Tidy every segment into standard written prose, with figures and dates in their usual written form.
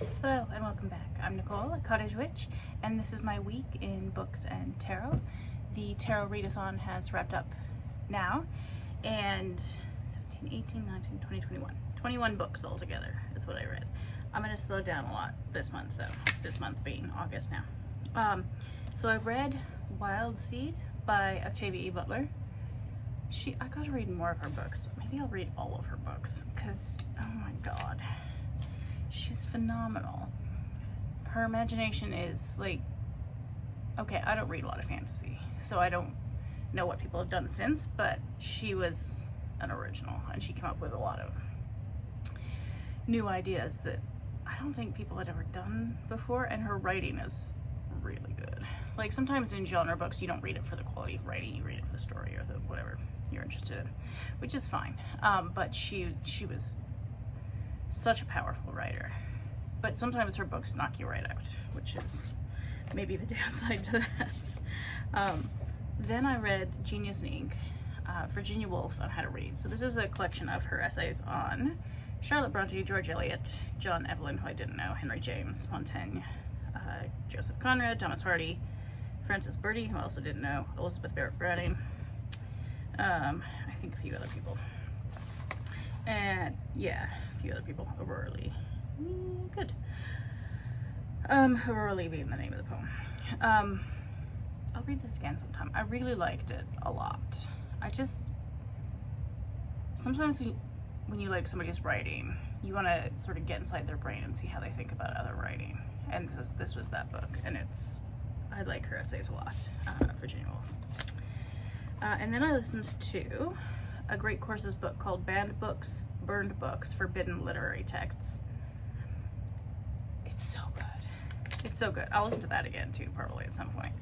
Hello and welcome back. I'm Nicole, a cottage witch, and this is my week in books and tarot. The tarot readathon has wrapped up now, and 17, 18, 19, 20, 21. 21 books altogether is what I read. I'm going to slow down a lot this month though, this month being August now. So I read Wildseed by Octavia Butler. I gotta read more of her books. Maybe I'll read all of her books because, oh my god, she's phenomenal. Her imagination is like, okay, I don't read a lot of fantasy, so I don't know what people have done since, but she was an original and she came up with a lot of new ideas that I don't think people had ever done before, and her writing is really good. Like sometimes in genre books you don't read it for the quality of writing, you read it for the story or the whatever you're interested in, which is fine. But she was such a powerful writer. But sometimes her books knock you right out, which is maybe the downside to that. Then I read Genius in Ink, Virginia Woolf on how to read. So this is a collection of her essays on Charlotte Bronte, George Eliot, John Evelyn, who I didn't know, Henry James, Montaigne, Joseph Conrad, Thomas Hardy, Frances Burdey, who I also didn't know, Elizabeth Barrett Browning, I think a few other people, and yeah, a few other people. Aurora Lee, good. Aurora Lee being the name of the poem. I'll read this again sometime. I really liked it a lot. Sometimes when you like somebody's writing, you want to sort of get inside their brain and see how they think about other writing, and this was that book, and I like her essays a lot, Virginia Woolf. And then I listened to a Great Courses book called Banned Books, Burned Books, Forbidden Literary Texts. It's so good. It's so good. I'll listen to that again too, probably at some point.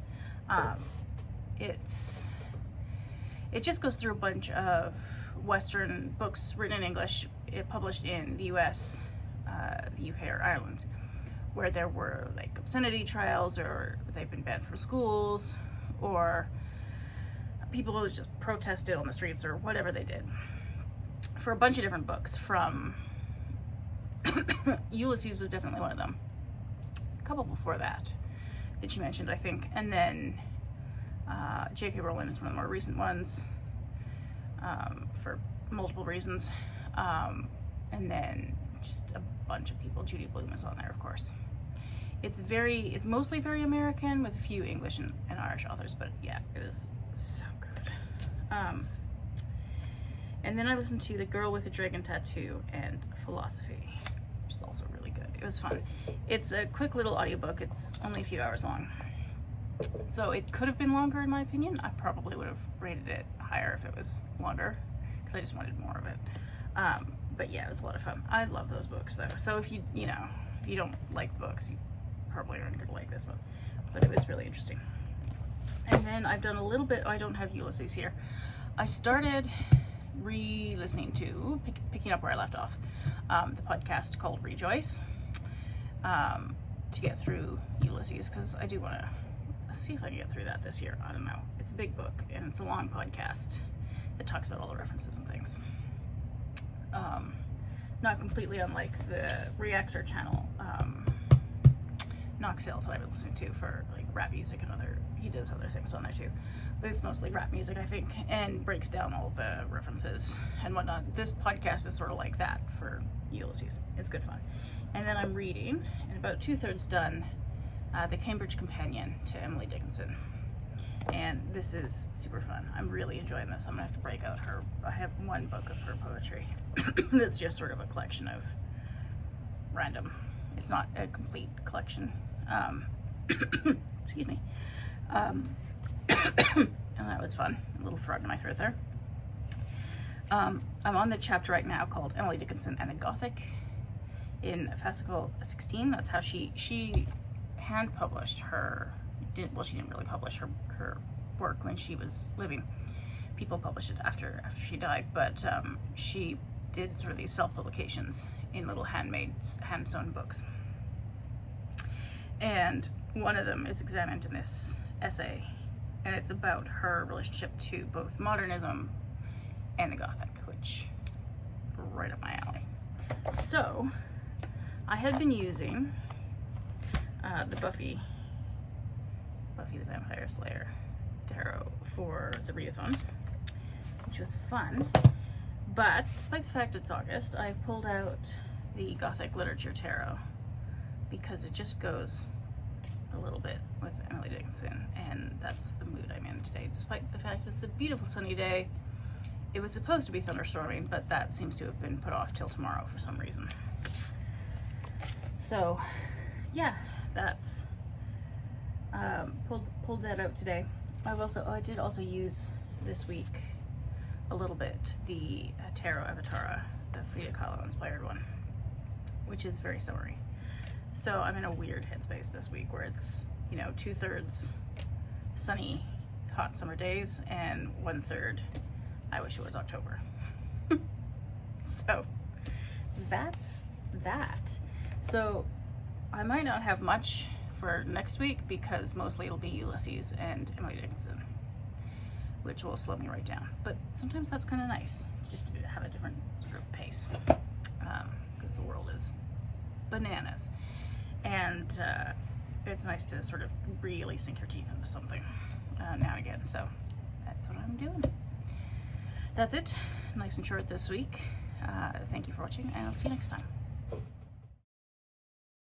It just goes through a bunch of Western books written in English, published in the US, the UK, or Ireland, where there were like obscenity trials, or they've been banned from schools, or people who just protested on the streets, or whatever they did, for a bunch of different books. From Ulysses was definitely one of them, a couple before that she mentioned, I think, and then J.K. Rowling is one of the more recent ones, for multiple reasons, and then just a bunch of people. Judy Blume is on there, of course. It's mostly very American with a few English and Irish authors, but yeah, it was so good. And then I listened to The Girl with the Dragon Tattoo and Philosophy, which is also really good. It was fun. It's a quick little audiobook. It's only a few hours long, so it could have been longer in my opinion. I probably would have rated it higher if it was longer, because I just wanted more of it. But yeah, it was a lot of fun. I love those books though, so if you don't like books, you probably aren't going to like this one, but it was really interesting. And then I've done a little bit, I don't have Ulysses here. I started re-listening to, picking up where I left off, the podcast called Rejoice, to get through Ulysses, because I do want to see if I can get through that this year. I don't know. It's a big book, and it's a long podcast that talks about all the references and things. Not completely unlike the Reactor channel, Knoxhill, that I've been listening to for like rap music and he does other things on there too, but it's mostly rap music, I think, and breaks down all the references and whatnot. This podcast is sort of like that for Ulysses. It's good fun. And then I'm reading, and about 2/3 done, The Cambridge Companion to Emily Dickinson, and this is super fun. I'm really enjoying this. I'm gonna have to break out I have one book of her poetry that's just sort of a collection of random, it's not a complete collection. Excuse me. And that was fun. A little frog in my throat there. I'm on the chapter right now called Emily Dickinson and the Gothic in Fascicle 16. That's how she hand published her, she didn't really publish her work when she was living. People published it after she died, but she did sort of these self-publications in little hand-sewn books. And one of them is examined in this essay, and it's about her relationship to both modernism and the Gothic, which right up my alley. So I had been using the Buffy the Vampire Slayer tarot for the readathon, which was fun. But despite the fact it's August, I've pulled out the Gothic literature tarot because it just goes a little bit with Emily Dickinson, and that's the mood I'm in today. Despite the fact it's a beautiful sunny day, it was supposed to be thunderstorming, but that seems to have been put off till tomorrow for some reason. So yeah, that's pulled that out today. I did also use this week a little bit the Tarot Avatara, the Frida Kahlo inspired one, which is very summery. So I'm in a weird headspace this week where it's, you know, 2/3 sunny, hot summer days and 1/3 I wish it was October. So that's that. So I might not have much for next week because mostly it'll be Ulysses and Emily Dickinson, which will slow me right down. But sometimes that's kind of nice, just to have a different sort of pace, because the world is bananas. And it's nice to sort of really sink your teeth into something now and again. So that's what I'm doing. That's it. Nice and short this week. Thank you for watching, and I'll see you next time.